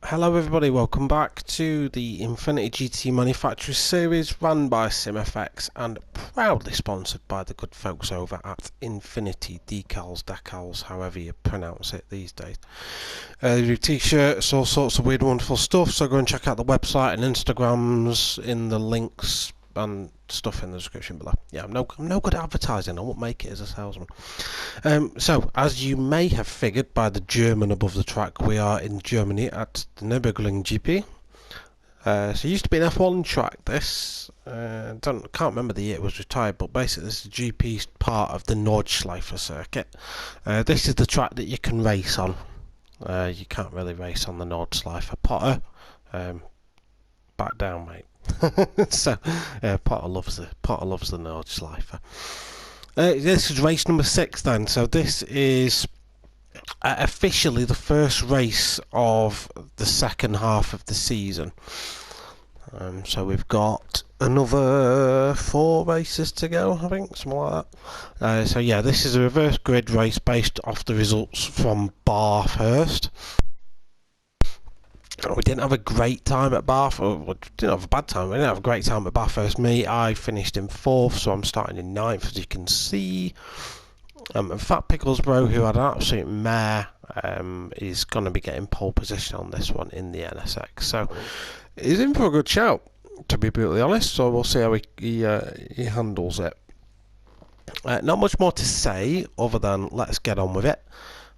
Hello everybody, welcome back to the Infinity GT Manufacturer Series run by SimFx and proudly sponsored by the good folks over at Infinity Decals, however you pronounce it these days. They do t-shirts, all sorts of weird wonderful stuff, so go and check out the website and Instagrams in the links and stuff in the description below. Yeah, I'm no good at advertising, I won't make it as a salesman. So, as you may have figured by the German above the track, we are in Germany at the Nürburgring GP. So it used to be an F1 track, this. Can't remember the year it was retired, but basically this is the GP part of the Nordschleife circuit. This is the track that you can race on. You can't really race on the Nordschleife. Potter, back down, mate. So Potter loves the Nordschleife. This is race number 6 then, so this is officially the first race of the second half of the season. So we've got another 4 races to go, I think, something like that. So yeah, this is a reverse grid race based off the results from Bathurst. We didn't have a great time at Bath, or we didn't have a bad time, we didn't have a great time at Bathurst. I finished in 4th, so I'm starting in 9th, as you can see. And Fat Picklesbro, who had an absolute mare, is going to be getting pole position on this one in the NSX. So he's in for a good shout, to be brutally honest, so we'll see how he handles it. Not much more to say, other than let's get on with it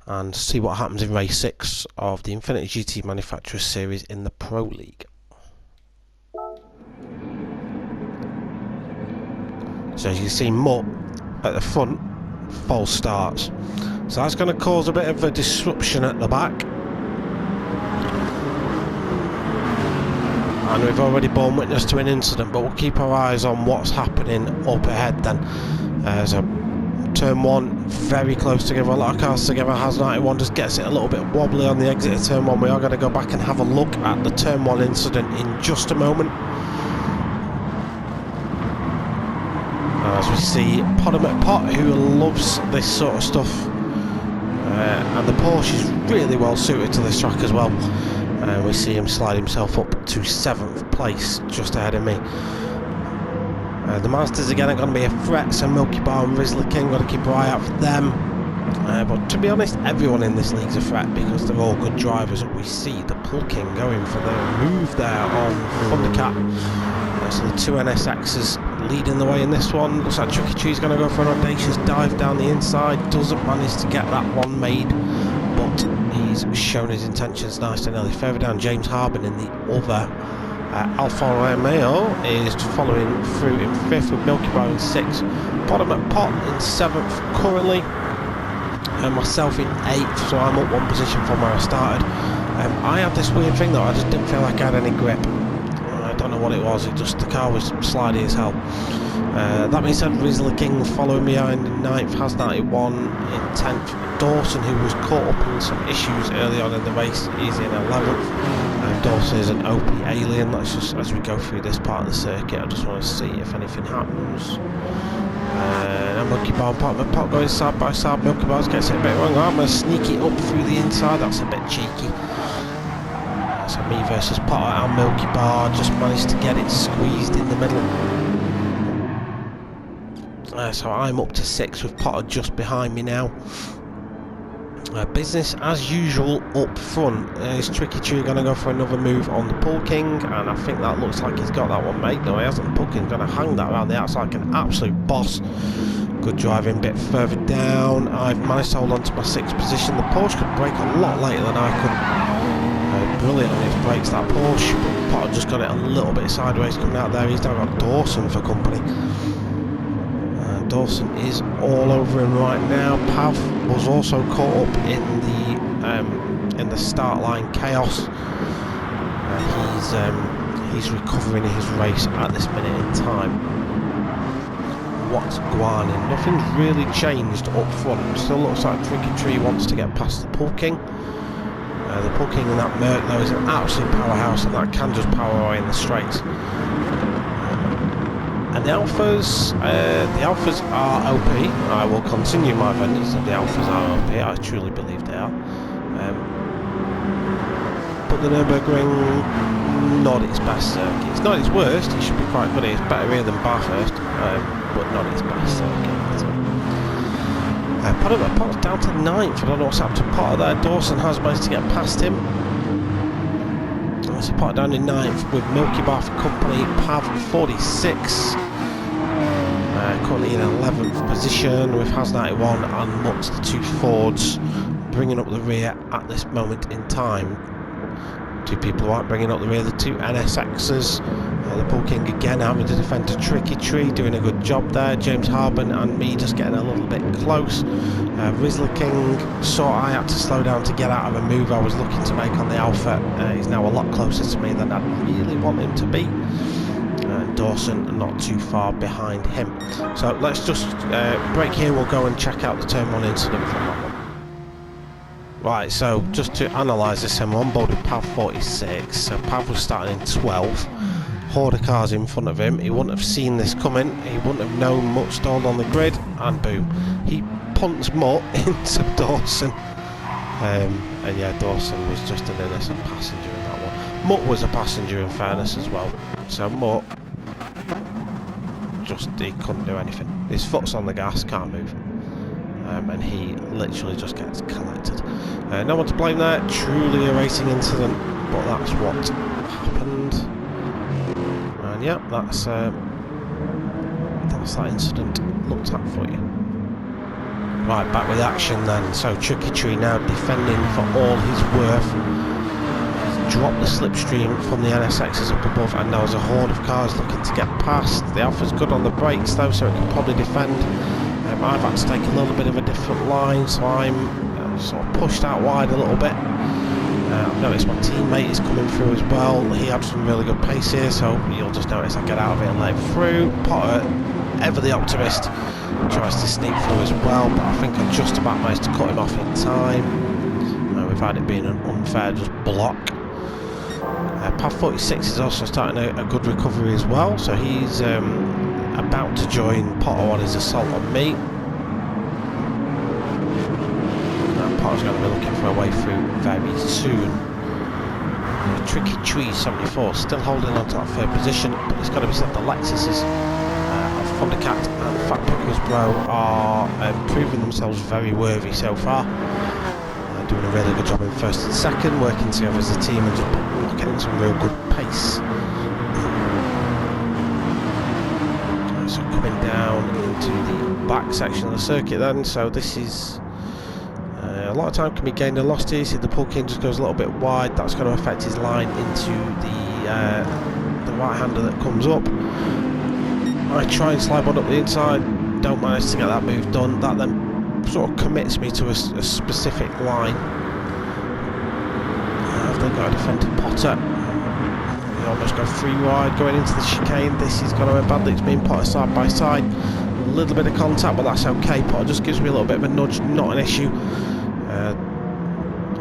and see what happens in race 6 of the Infinity GT Manufacturers Series in the Pro League. So as you can see, Mutt at the front, false starts. So that's going to cause a bit of a disruption at the back. And we've already borne witness to an incident, but we'll keep our eyes on what's happening up ahead then. So turn 1, very close together, a lot of cars together. Has 91 just gets it a little bit wobbly on the exit of turn 1. We are going to go back and have a look at the turn 1 incident in just a moment. As we see Pot who loves this sort of stuff, and the Porsche is really well suited to this track as well. We see him slide himself up to 7th place, just ahead of me. The Masters again are going to be a threat, so Milky Bar and Rizzler King, got to keep our eye out for them. But to be honest, everyone in this league's a threat because they're all good drivers. We see the Pull King going for the move there on Thundercat. So the 2 NSXs leading the way in this one. Looks like Tricky Tree's going to go for an audacious dive down the inside. Doesn't manage to get that one made, but he's shown his intentions nice and early. Further down, James Harbin in the other. Alfa Romeo is following through in 5th with Milky Bar in 6th. Bottom at Pot in 7th currently. And myself in 8th, so I'm up 1 position from where I started. I had this weird thing though, I just didn't feel like I had any grip. I don't know what it was, the car was slidey as hell. That being said, Rizzler King following behind in 9th, has 91 in 10th. Dawson, who was caught up in some issues early on in the race, is in 11th. Dawson is an OP alien. Let's just, as we go through this part of the circuit, I just want to see if anything happens. Now Milky Bar and Pot going side by side. Milky Bar gets it a bit wrong. I'm going to sneak it up through the inside, that's a bit cheeky. So me versus Potter and Milky Bar just managed to get it squeezed in the middle. So I'm up to 6th with Potter just behind me now. Business as usual up front. Is Tricky Tree going to go for another move on the Pull King? And I think that looks like he's got that one made. No, he hasn't. The Pull King's going to hang that around the outside like an absolute boss. Good driving. Bit further down, I've managed to hold on to my 6th position. The Porsche could brake a lot later than I could. Brilliant on its brakes, that Porsche. But Potter just got it a little bit sideways coming out there. He's now got Dawson for company. Dawson is all over him right now. Pav was also caught up in the start line chaos. He's recovering his race at this minute in time. What's going on? Nothing's really changed up front. Still looks like Tricky Tree wants to get past the Pull King. The Pull King in that Merc though is an absolute powerhouse, and that can just power away in the straights. And the Alphas are OP. I will continue my vengeance if the Alphas are OP. I truly believe they are. But but the Nürburgring, not its best circuit. It's not its worst, it should be quite good, it's better here than Bathurst, but not its best circuit. Potter's down to 9th, I don't know what's happened to Potter there. Dawson has managed to get past him. So Potter down in 9th with Milky Bar for company, Pav 46. Currently in 11th position with Has 91 and Mutz, the 2 Fords, bringing up the rear at this moment in time. 2 people who aren't bringing up the rear, the 2 NSXs. The Bull King again having to defend a Tricky Tree, doing a good job there. James Harben and me just getting a little bit close. Rizzler King saw I had to slow down to get out of a move I was looking to make on the Alpha. He's now a lot closer to me than I'd really want him to be. Dawson not too far behind him. So let's just break here, we'll go and check out the turn 1 incident from that one. Right, so just to analyse this, I'm on board with Pav 46. So Pav was starting in 12th. Horde of cars in front of him. He wouldn't have seen this coming. He wouldn't have known Mutt stalled on the grid, and boom, he punts Mutt into Dawson. And yeah, Dawson was just an innocent passenger in that one. Mutt was a passenger in fairness as well. So Mutt he couldn't do anything. His foot's on the gas, can't move. And he literally just gets collected. No one to blame there, truly a racing incident, but that's what happened. And yeah, that's that incident looked at for you. Right, back with action then. So Tricky Tree now defending for all his worth. Dropped the slipstream from the NSXs up above, and there was a horde of cars looking to get past. The Alpha's good on the brakes though, so it can probably defend. I've had to take a little bit of a different line, so I'm sort of pushed out wide a little bit. I've noticed my teammate is coming through as well. He had some really good pace here, so you'll just notice I get out of it and let him through. Potter, ever the optimist, tries to sneak through as well, but I think I just about managed to cut him off in time. We've had it being an unfair just block. Pav 46 is also starting a good recovery as well, so he's about to join Potter on his assault on me. Potter's going to be looking for a way through very soon. Tricky Tree 74 still holding on to that third position, but it's got to be said the Lexuses of Thundercat and Fat Pickles Bro are proving themselves very worthy so far. Doing a really good job in first and second, working together as a team and just getting some real good pace. So coming down into the back section of the circuit then, so this is a lot of time can be gained and lost here. You see the Bull King just goes a little bit wide, that's going to affect his line into the right hander that comes up. I try and slide one up the inside, don't manage to get that move done, that then sort of commits me to a specific line. I've then got a defended Potter. We almost go 3 wide going into the chicane. This is going to end badly. It's being Potter side by side. A little bit of contact, but that's okay. Potter just gives me a little bit of a nudge, not an issue.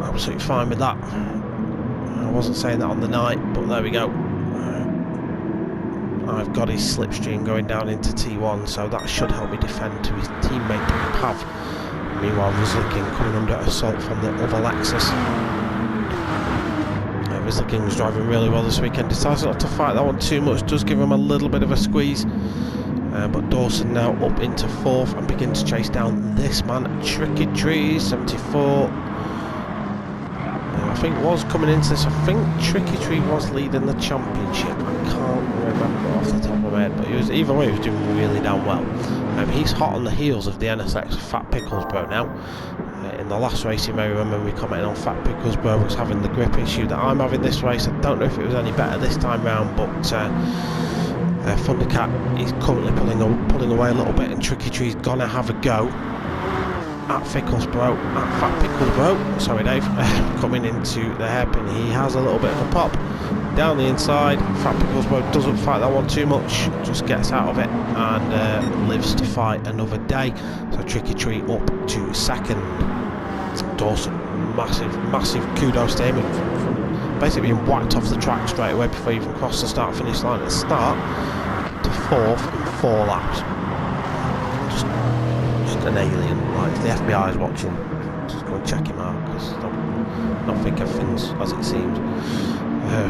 Absolutely fine with that. I wasn't saying that on the night, but there we go. I've got his slipstream going down into T1, so that should help me defend to his teammate Pav. Meanwhile, Rizzler King coming under assault from the other Lexus. Rizzler King was driving really well this weekend, decides not to fight that one too much, does give him a little bit of a squeeze. But Dawson now up into 4th and begins to chase down this man, Tricky Tree 74. I think was coming into this, I think Tricky Tree was leading the championship. I can't remember off the top of my head, but he was, either way he was doing really damn well. He's hot on the heels of the NSX Fat Pickles Bro now. In the last race you may remember me commenting on Fat Pickles Bro was having the grip issue that I'm having this race. I don't know if it was any better this time round, but Thundercat is currently pulling away a little bit, and Tricky Tree's gonna have a go at Fat Pickles Bro, sorry Dave, coming into the hairpin. He has a little bit of a pop down the inside. Fat Pickles Bro doesn't fight that one too much, just gets out of it and lives to fight another day. So Tricky Tree up to 2nd. Dawson, massive kudos to him from basically being whacked off the track straight away before he even crossed the start finish line at the start to 4th in 4 laps. Just an alien, like if the FBI is watching, just go and check him out, because I don't think everything's as it seems.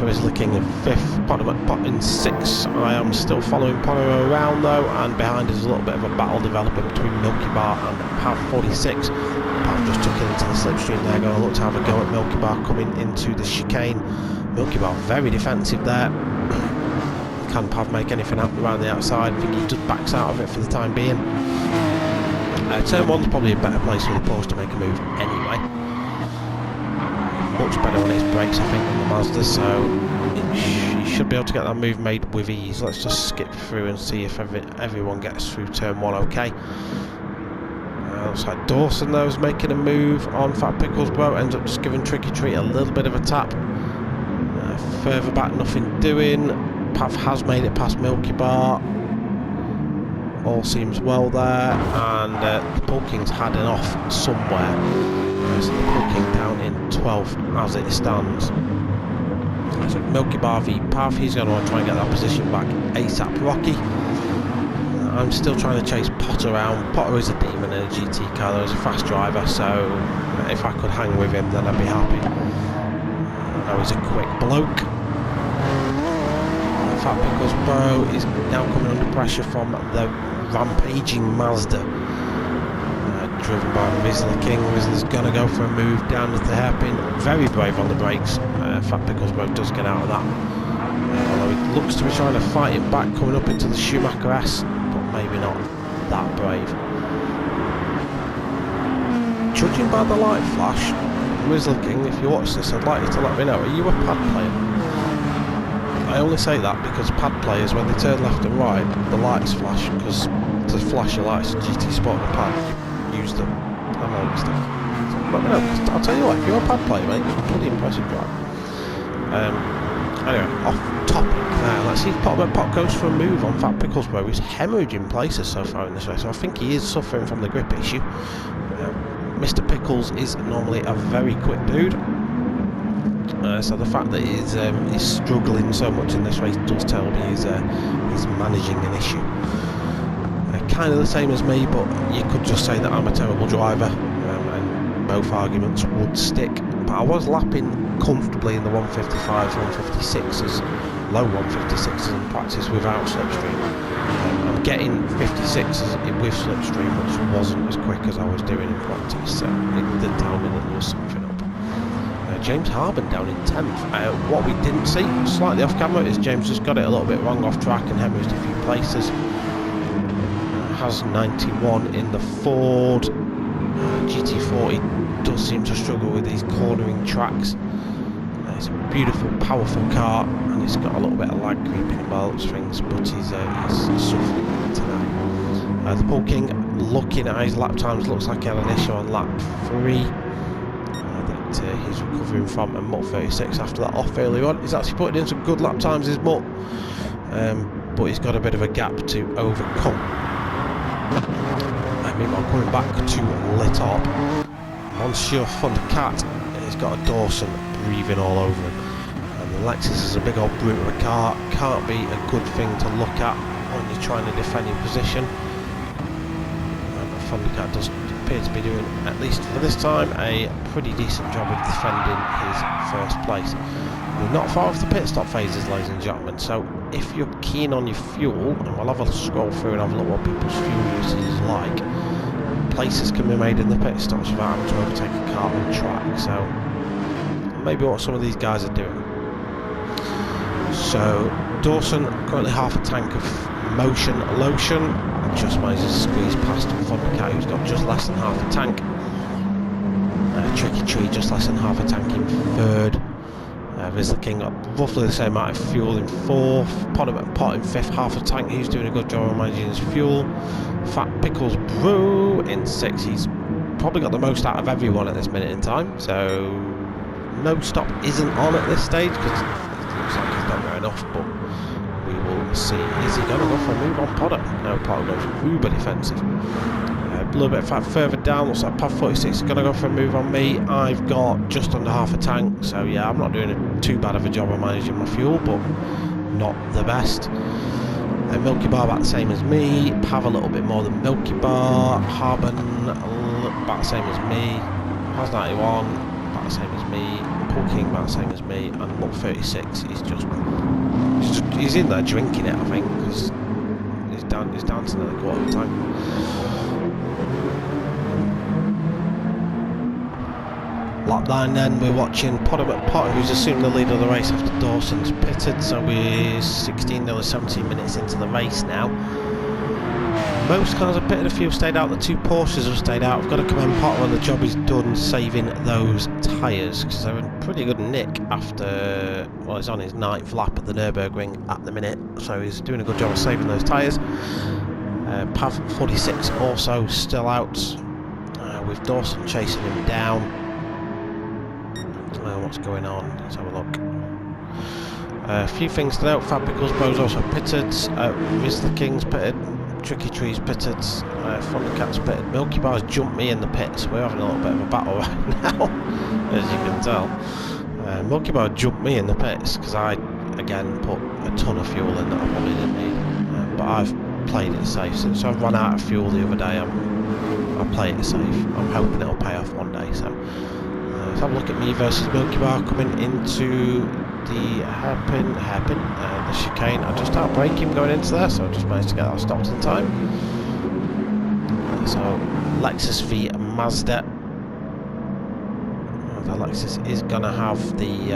Rizzler King in 5th, Pot in 6th. I am still following Pono around though, and behind is a little bit of a battle developing between Milky Bar and Pav 46. Pav just took it into the slipstream there, going to look to have a go at Milky Bar coming into the chicane. Milky Bar very defensive there. Can Pav make anything happen around the outside? I think he just backs out of it for the time being. Turn 1's probably a better place for the Porsche to make a move anyway. Much better on its brakes, I think, than the Mazda, so you should be able to get that move made with ease. Let's just skip through and see if everyone gets through turn 1 okay. Looks like Dawson though is making a move on Fat Pickles Bro, ends up just giving Tricky Treat a little bit of a tap. Further back, nothing doing. Pav has made it past Milky Bar. All seems well there, and the Pole King's had an off somewhere. So the Pole King down in 12th as it stands. So Milky Bar v Pav, he's going to want to try and get that position back ASAP Rocky. I'm still trying to chase Potter around. Potter is a demon in a GT car, though he's a fast driver, so if I could hang with him then I'd be happy. I know he's a quick bloke. Fat Pickles Bro is now coming under pressure from the rampaging Mazda. Driven by Rizzler King. Rizzler's going to go for a move down to the hairpin. Very brave on the brakes. Fat Pickles Bro does get out of that. Although he looks to be trying to fight it back coming up into the Schumacher S, but maybe not that brave. Judging by the light flash, Rizzler King, if you watch this, I'd like you to let me know, are you a pad player? I only say that because pad players, when they turn left and right, the lights flash, because to flash your lights, GT Sport and a pad, use them. I know this stuff. Let me know, I'll tell you what, if you're a pad player, mate, you're a bloody impressive driver. Anyway, off topic now, let's see if Pot goes for a move on Fat Pickles Bro. He's hemorrhaging places so far in this race, so I think he is suffering from the grip issue. Mr. Pickles is normally a very quick dude. So the fact that he's struggling so much in this race does tell me he's managing an issue. Kind of the same as me, but you could just say that I'm a terrible driver, and both arguments would stick. But I was lapping comfortably in the 155s, 156s, low 156s in practice without slipstream. I'm getting 56s with slipstream, which wasn't as quick as I was doing in practice, so it did tell me that there was something up. James Harbin down in 10th. What we didn't see, slightly off camera, is James just got it a little bit wrong off track and hemorrhaged a few places. Has 91 in the Ford. GT40 does seem to struggle with these cornering tracks. It's a beautiful, powerful car, and it's got a little bit of lag creeping by the looks of things, but he's suffering with it today. The Pole King, looking at his lap times, looks like he had an issue on lap 3. He's recovering from a Mutt 36 after that off earlier on. He's actually putting in some good lap times, his Mutt, but he's got a bit of a gap to overcome. Meanwhile, coming back to lit up, Monsieur Thundercat has got a Dawson breathing all over him, and the Lexus is a big old brute of a car. Can't be a good thing to look at when you're trying to defend your position. Thundercat does appear to be doing, at least for this time, a pretty decent job of defending his first place. We're not far off the pit stop phases, ladies and gentlemen, so if you're keen on your fuel, and we'll have a scroll through and have a look what people's fuel usage is like, places can be made in the pit stops without having to overtake a car on track, so maybe what some of these guys are doing. So Dawson, currently half a tank of motion lotion, just manages to squeeze past Thundercat, who's got just less than half a tank. Tricky Tree just less than half a tank in 3rd. Rizzler King got roughly the same amount of fuel in 4th. Pot in 5th, half a tank. He's doing a good job of managing his fuel. Fat Pickles Bro in 6th. He's probably got the most out of everyone at this minute in time. So no stop isn't on at this stage because it looks like he's not got enough. But we will see. Is he going to go for a move on Potter? No, Potter goes uber defensive. A little bit further down, looks like Pav 46 is going to go for a move on me. I've got just under half a tank, so yeah, I'm not doing too bad of a job of managing my fuel, but not the best. Milky Bar about the same as me. Pav a little bit more than Milky Bar. Harbin about the same as me. Maz 91, about the same as me. Paul King, about the same as me. And Look 36 is he's in there drinking it, I think, because he's down to nearly quarter of the time. Lap 9 then, we're watching Podium Pot, who's assumed the lead of the race after Dawson's pitted, so we're 16, nearly 17 minutes into the race now. Most cars have pitted, a few stayed out, the 2 Porsches have stayed out. I've got to commend Potter on the job he's done saving those tyres, because they're in pretty good nick after, well, he's on his 9th lap at the Nürburgring at the minute, so he's doing a good job of saving those tyres. Pav 46 also still out, with Dawson chasing him down. What's going on? Let's have a look. A few things to note. Fabricals Bro's also pitted. Riz the King's pitted. Tricky Tree's pitted. Thundercat's pitted. Milky Bar's jumped me in the pits. We're having a little bit of a battle right now, as you can tell. Milky Bar jumped me in the pits because I, again, put a ton of fuel in that I probably didn't need. But I've played it safe. Since I've run out of fuel the other day, I played it safe. I'm hoping it'll pay off one day. So. Let's have a look at me versus Milky Bar coming into the hairpin, the chicane. I just outbraked him going into there, so I just managed to get that stopped in time. So Lexus v Mazda. The Lexus is gonna have the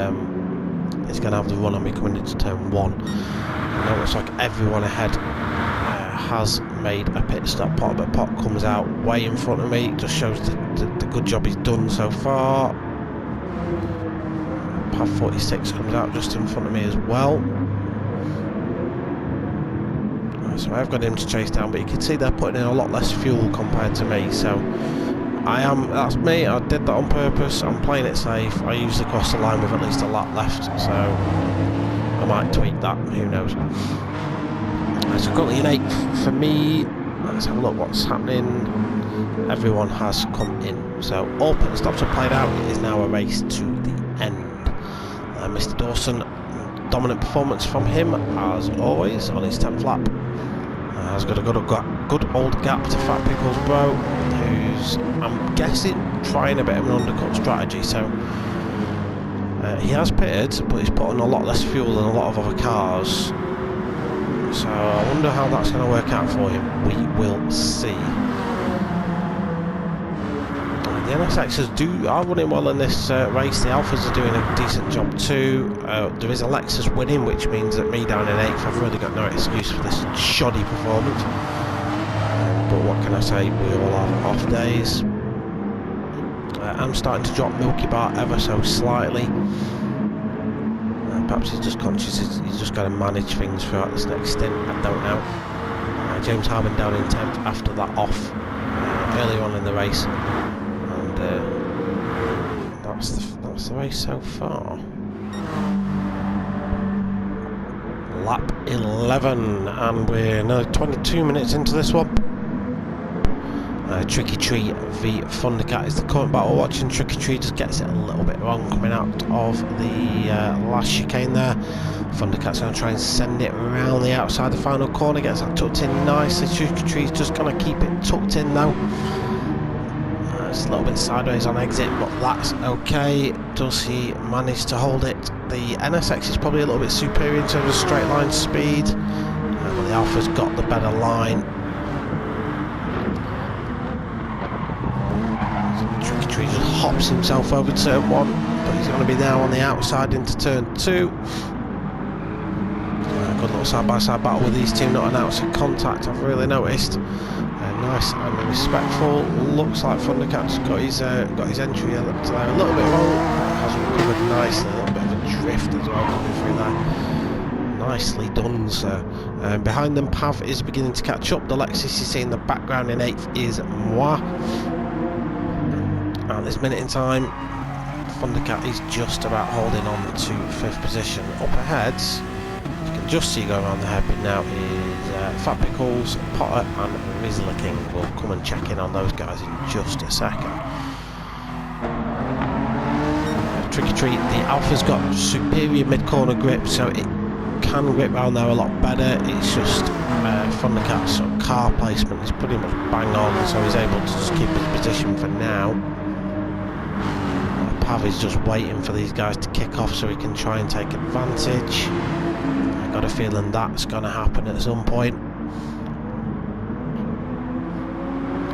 run on me coming into turn 1. And it looks like everyone ahead has made a pit stop. But Pot comes out way in front of me. It just shows the good job he's done so far. Pav 46 comes out just in front of me as well. So I've got him to chase down, but you can see they're putting in a lot less fuel compared to me. So that's me. I did that on purpose. I'm playing it safe. I usually cross the line with at least a lap left, so I might tweak that. Who knows? So currently in 8th for me. Let's have a look what's happening. Everyone has come in, so all pit stops are played out. It is now a race to the end. Mr. Dawson, dominant performance from him as always on his 10th lap. Has got a good old gap to Fat Pickles Bro, who's, I'm guessing, trying a bit of an undercut strategy. So he has pitted, but he's put on a lot less fuel than a lot of other cars. So I wonder how that's going to work out for him. We will see. The NSXs are running well in this race. The Alphas are doing a decent job too. There is a Lexus winning, which means that me down in 8th, I've really got no excuse for this shoddy performance. But what can I say? We all have off days. I'm starting to drop Milky Bar ever so slightly. Perhaps he's just conscious he's just got to manage things throughout this next stint. I don't know. James Harmon down in 10th after that off earlier on in the race. That's the race so far. Lap 11, and we're another 22 minutes into this one. Tricky Tree v Thundercat is the current battle watching. Tricky Tree just gets it a little bit wrong coming out of the last chicane there. Thundercat's going to try and send it around the outside the final corner, gets that tucked in nicely. Tricky Tree's just going to keep it tucked in though. It's a little bit sideways on exit, but that's okay. Does he manage to hold it? The NSX is probably a little bit superior in terms of straight line speed, but the Alpha's got the better line. Tricky Tree just hops himself over turn 1, but he's going to be now on the outside into turn 2. Good little side-by-side battle with these two not announcing contact, I've really noticed. Nice and respectful. Looks like Thundercat's got his entry a little bit wrong. Has recovered nicely. A little bit of a drift as well coming through there. Nicely done, sir. Behind them, Pav is beginning to catch up. The Lexus you see in the background in 8th is Moi. At this minute in time, Thundercat is just about holding on to 5th position. Up ahead, you can just see going around the hairpin now is Fat Pickles, Potter and Rizzler King. We'll come and check in on those guys in just a second. Tricky Tree, the Alpha's got superior mid-corner grip, so it can grip round there a lot better. It's just Thundercat's sort of car placement is pretty much bang on, so he's able to just keep his position for now. Pav is just waiting for these guys to kick off so he can try and take advantage. I got a feeling that's going to happen at some point.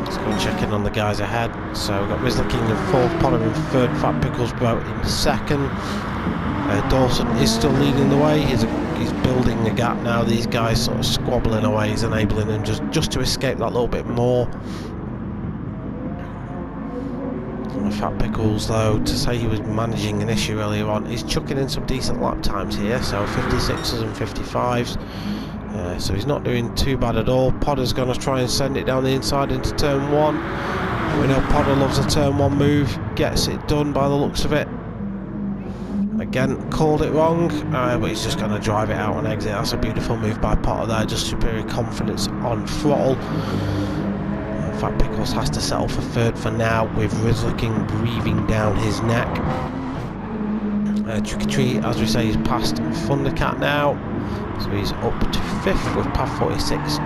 Let's go check in on the guys ahead. So we've got Rizzler King in 4th, Potter in 3rd, Fat Pickles Bro in 2nd. Dawson is still leading the way. He's building a gap now. These guys sort of squabbling away. He's enabling them just to escape that little bit more. Fat Pickles, though, to say he was managing an issue earlier on, he's chucking in some decent lap times here, so 56s and 55s. So he's not doing too bad at all. Potter's going to try and send it down the inside into turn 1. We know Potter loves a turn 1 move, gets it done by the looks of it. Again, called it wrong, but he's just going to drive it out on exit. That's a beautiful move by Potter there, just superior confidence on throttle. Fat Pickles has to settle for 3rd for now, with Rizzler King breathing down his neck. Tricky Tree, as we say, he's past Thundercat now, so he's up to 5th with Pav 46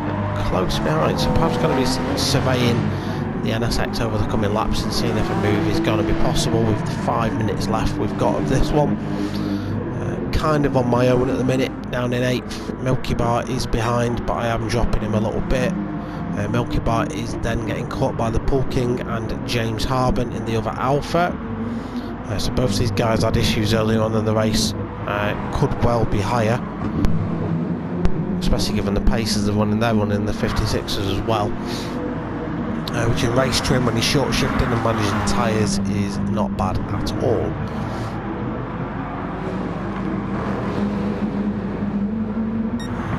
close behind. So Pav's going to be surveying the NSX over the coming laps and seeing if a move is going to be possible with the 5 minutes left we've got of this one. Kind of on my own at the minute, down in 8th. Milky Bar is behind, but I am dropping him a little bit. Milky Bar is then getting caught by the Pool King and James Harben in the other Alpha. So both these guys had issues earlier on in the race. Could well be higher, especially given the paces they're running the 56s as well. Which in race trim, when he's short shifting and managing tyres, is not bad at all.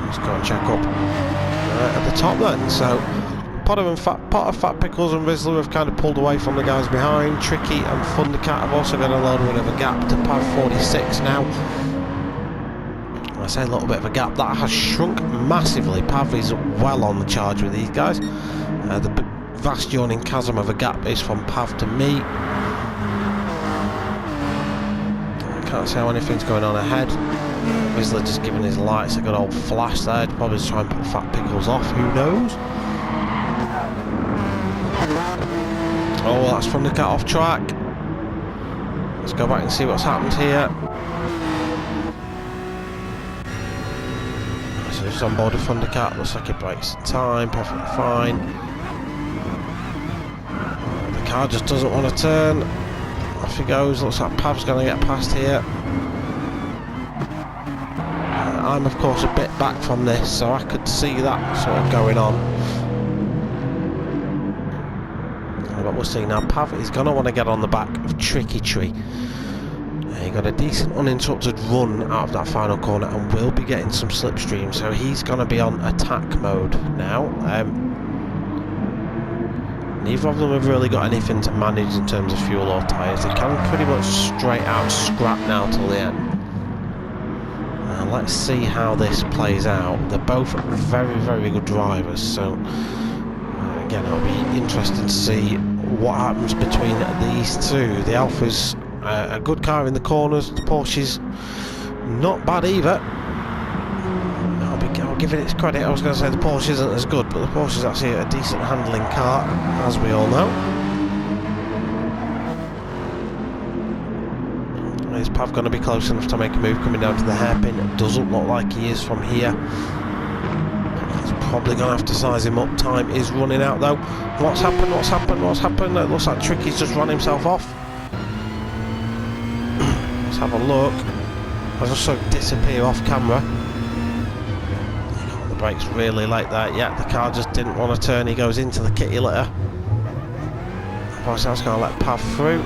Let's go and check up at the top then. So Potter, Fat Pickles and Rizzler have kind of pulled away from the guys behind. Tricky and Thundercat have also got a little bit of a gap to Pav 46 now. I say a little bit of a gap, that has shrunk massively. Pav is well on the charge with these guys. The vast yawning chasm of a gap is from Pav to me. I can't see how anything's going on ahead. Rizzler just giving his lights a good old flash there, probably to try and put Fat Pickles off, who knows. Oh, well, that's from the cat off track. Let's go back and see what's happened here. So he's on board with Thundercat, looks like he breaks in time, perfectly fine. The car just doesn't want to turn. Off he goes, looks like Pav's going to get past here. I'm of course a bit back from this, so I could see that sort of going on. But we'll see now. Pav is going to want to get on the back of Tricky Tree. He got a decent uninterrupted run out of that final corner and will be getting some slipstream, so he's going to be on attack mode now. Neither of them have really got anything to manage in terms of fuel or tyres. They can pretty much straight out scrap now till the end. Let's see how this plays out. They're both very, very good drivers, so again, it'll be interesting to see what happens between these two. The Alpha's a good car in the corners, the Porsche's not bad either. I'll give it its credit. I was going to say the Porsche isn't as good, but the Porsche's actually a decent handling car, as we all know. Is Pav going to be close enough to make a move coming down to the hairpin? It doesn't look like he is from here. He's probably going to have to size him up. Time is running out though. What's happened? What's happened? What's happened? It looks like Tricky's just run himself off. Let's have a look. I just saw him disappear off camera. He got the brakes really late there. Yeah, the car just didn't want to turn. He goes into the kitty litter. That's going to let Pav through.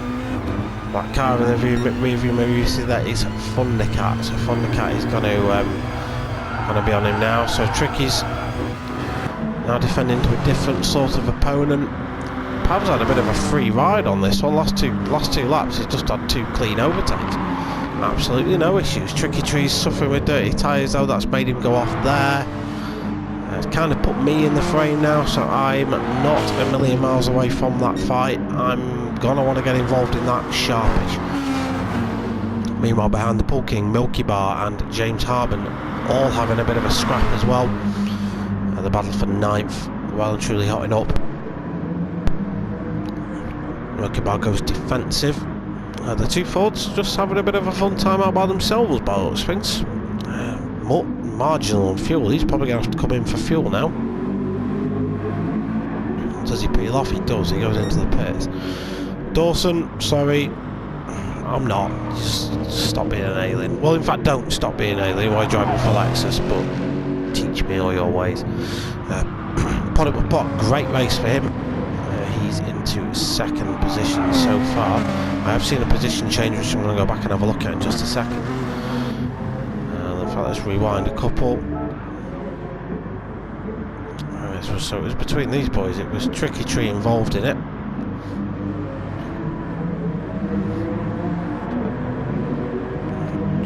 That car in the rearview mirror, you see that is Thundercat. So Thundercat is going to be on him now. So Tricky's now defending to a different sort of opponent. Pav's had a bit of a free ride on this one. Last two laps, he's just had 2 clean overtakes. Absolutely no issues. Tricky Tree's suffering with dirty tyres though. That's made him go off there. It's kind of put me in the frame now, so I'm not a million miles away from that fight. I'm gonna want to get involved in that sharpish. Meanwhile, behind the Pool King, Milky Bar and James Harben all having a bit of a scrap as well. The battle for 9th, well and truly hotting up. Milky Bar goes defensive. The two Fords just having a bit of a fun time out by themselves by all things. More marginal on fuel. He's probably going to have to come in for fuel now. Does he peel off? He does. He goes into the pits. Dawson, sorry, I'm not. Just stop being an alien. Well, in fact, don't stop being an alien. Why driving for Lexus? But teach me all your ways. Pot, great race for him. He's into second position so far. I have seen a position change, which I'm going to go back and have a look at in just a second. In fact, let's rewind a couple. So it was between these boys. It was Tricky Tree involved in it.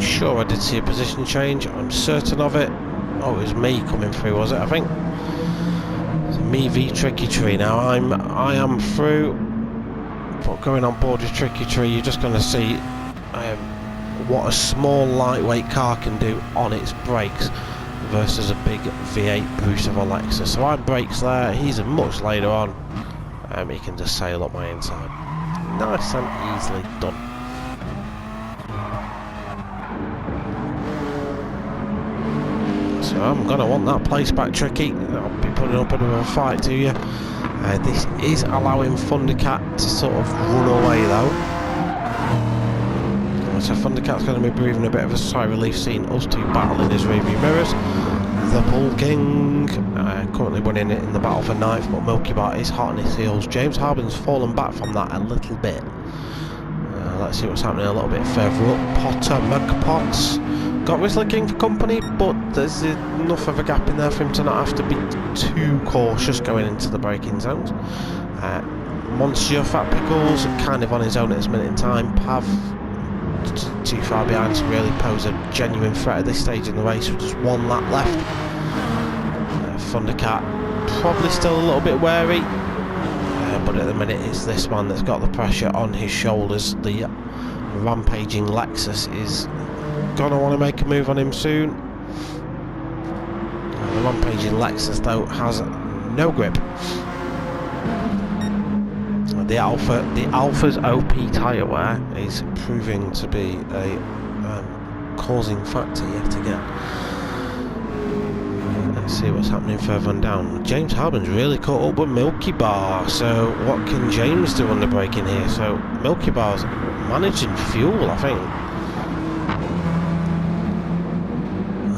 Sure, I did see a position change. I'm certain of it. Oh, it was me coming through, was it? I think. Me v Tricky Tree. Now I am through, but going on board with Tricky Tree, you're just going to see what a small lightweight car can do on its brakes versus a big V8 boost of a Lexus. So I brakes there, he's much later on. He can just sail up my inside. Nice and easily done. So I'm going to want that place back, Tricky. I'll be putting up a bit of a fight to you. This is allowing Thundercat to sort of run away though. So Thundercat's going to be breathing a bit of a sigh of relief seeing us two battling his rearview mirrors. The Bull King currently winning it in the battle for ninth, but Milky Bar is hot on his heels. James Harbin's fallen back from that a little bit. Let's see what's happening a little bit further up. Potter, McPotts. Got Whistler King for company, but there's enough of a gap in there for him to not have to be too cautious going into the braking zones. Monsieur Fat Pickles kind of on his own at this minute in time. Pav too far behind to really pose a genuine threat at this stage in the race with just one lap left. Thundercat probably still a little bit wary, but at the minute it's this man that's got the pressure on his shoulders. The rampaging Lexus is gonna want to make a move on him soon. The rampaging Lexus though has no grip. The Alpha's OP tyre wear is proving to be a causing factor yet again. Let's see what's happening further on down. James Harbin's really caught up with Milky Bar, so what can James do on the braking here? So Milky Bar's managing fuel, I think.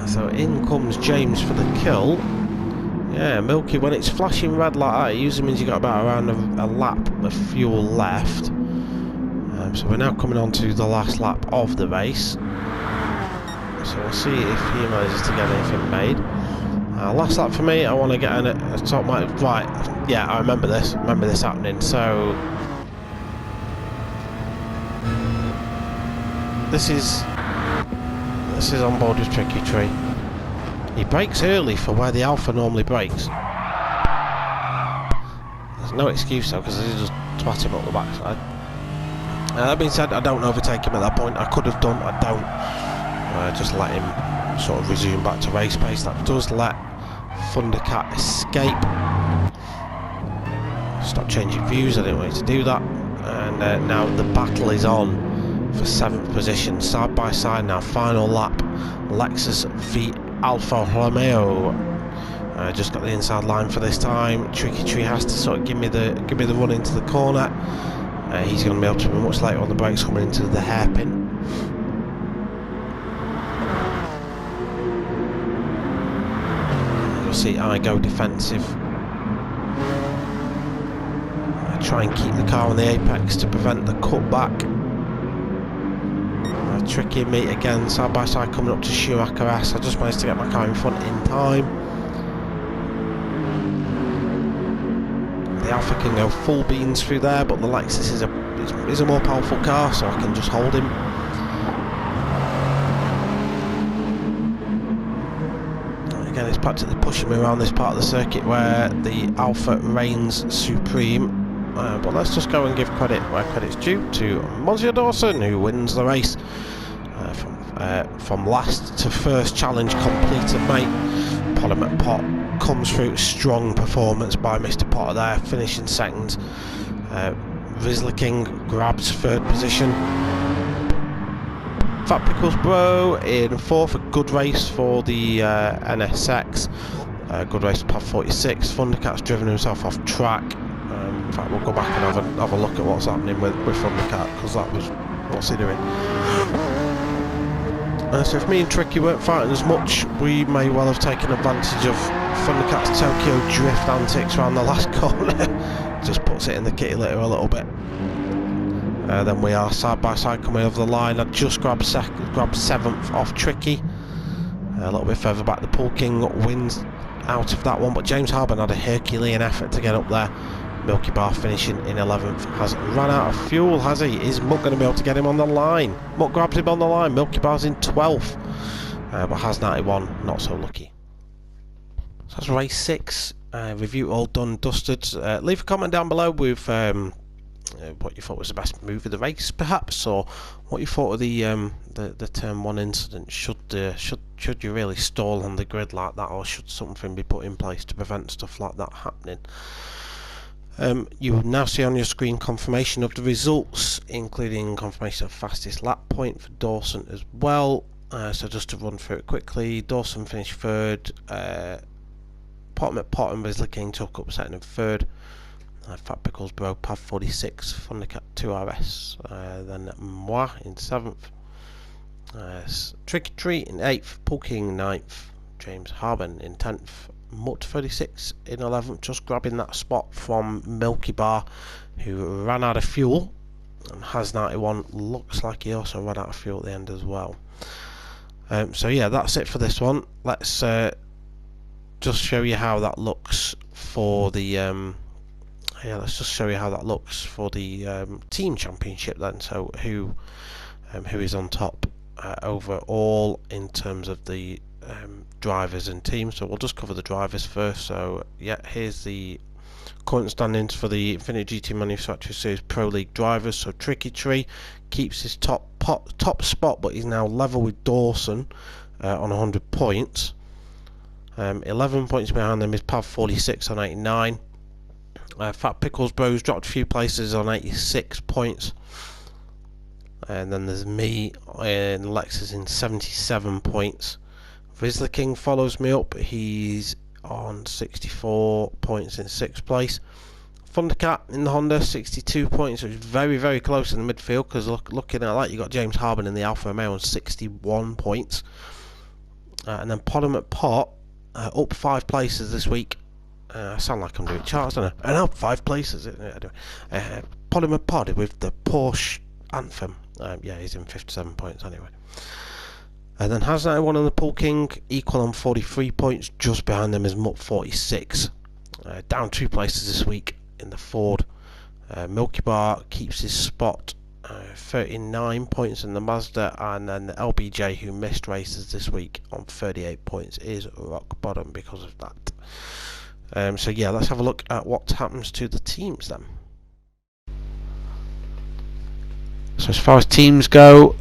So in comes James for the kill. Yeah, Milky, when it's flashing red like that, it usually means you've got about around a lap of fuel left. So we're now coming on to the last lap of the race. So we'll see if he manages to get anything made. Last lap for me, I want to get a top mic. Right, yeah, I remember this. Remember this happening. So this is on board with Tricky Tree. He brakes early for where the Alpha normally brakes. There's no excuse though, because he just twat him up the backside. That being said, I don't overtake him at that point. I could have done, I don't. Just let him sort of resume back to race pace. That does let Thundercat escape. Stop changing views, I didn't want you to do that. And now the battle is on for 7th position, side by side now. Final lap, Lexus v Alfa Romeo. Just got the inside line for this time. Tricky Tree has to sort of give me the run into the corner. He's going to be able to be much later on the brakes coming into the hairpin. You'll see I go defensive. I try and keep the car on the apex to prevent the cutback. Tricky me again, side by side coming up to Schumacher S. I just managed to get my car in front in time. The Alpha can go full beans through there, but the Lexus is a more powerful car, so I can just hold him. Again, it's practically pushing me around this part of the circuit where the Alpha reigns supreme. But let's just go and give credit where credit's due to Monsieur Dawson, who wins the race. From last to first challenge completed, mate. Potter Pot comes through. Strong performance by Mr. Potter there, finishing second. King grabs 3rd position. Fat Pickles Bro in 4th, a good race for the NSX. Good race to Path 46. Thundercat's driven himself off track. In fact, we'll go back and have a look at what's happening with Thundercat, because that was, what's he doing? So if me and Tricky weren't fighting as much, we may well have taken advantage of Thundercat's Tokyo drift antics around the last corner. Just puts it in the kitty litter a little bit. Then we are side by side coming over the line. I just grabbed 7th off Tricky. A little bit further back, the Pool King wins out of that one, but James Harben had a Herculean effort to get up there. Milky Bar finishing in 11th. Has run out of fuel, has he? Is Mutt going to be able to get him on the line? Mutt grabs him on the line. Milky Bar's in 12th, but has 91, not so lucky. So that's race 6. Review all done, dusted. Leave a comment down below with what you thought was the best move of the race, perhaps, or what you thought of the turn 1 incident. Should you really stall on the grid like that, or should something be put in place to prevent stuff like that happening? You will now see on your screen confirmation of the results, including confirmation of fastest lap point for Dawson as well. So just to run through it quickly, Dawson finished 3rd, Pot and Grizzly King took up 2nd and 3rd, Fat Pickles Bro Path 46, Thundercat 2RS, then Moi in 7th, Tricky Treat in 8th, Pool King 9th, James Harben in 10th, Mutt 36 in 11th, just grabbing that spot from Milky Bar, who ran out of fuel and has 91. Looks like he also ran out of fuel at the end as well. So yeah, that's it for this one. Let's just show you how that looks for the team championship then. So who is on top overall in terms of the drivers and teams. So we'll just cover the drivers first. So yeah, here's the current standings for the Infiniti GT Manufacturer Series Pro League drivers. So Tricky Tree keeps his top spot, but he's now level with Dawson on 100 points. 11 points behind them is Pav 46 on 89. Fat Pickles Bros dropped a few places on 86 points. And then there's me and Lexus in 77 points. Grizzly King follows me up. He's on 64 points in 6th place. Thundercat in the Honda 62 points, which is very, very close in the midfield, because looking at that, you got James Harben in the Alfa Romeo on 61 points. And then Pot up 5 places this week. I sound like I'm doing charts, don't I? And up 5 places. Pod with the Porsche Anthem. Yeah, he's in 57 points anyway. And then has 91 on the Pool King, equal on 43 points. Just behind them is Mutt 46. Down 2 places this week in the Ford. Milky Bar keeps his spot, 39 points in the Mazda, and then the LBJ, who missed races this week on 38 points, is rock bottom because of that. So yeah, let's have a look at what happens to the teams then. So as far as teams go,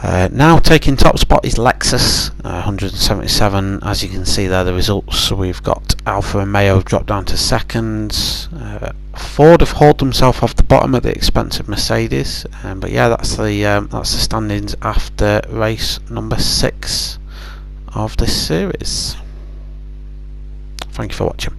now taking top spot is Lexus, 177. As you can see there, the results. So we've got Alfa Romeo drop down to 2nd. Ford have hauled themselves off the bottom at the expense of Mercedes. But yeah, that's the standings after race number 6 of this series. Thank you for watching.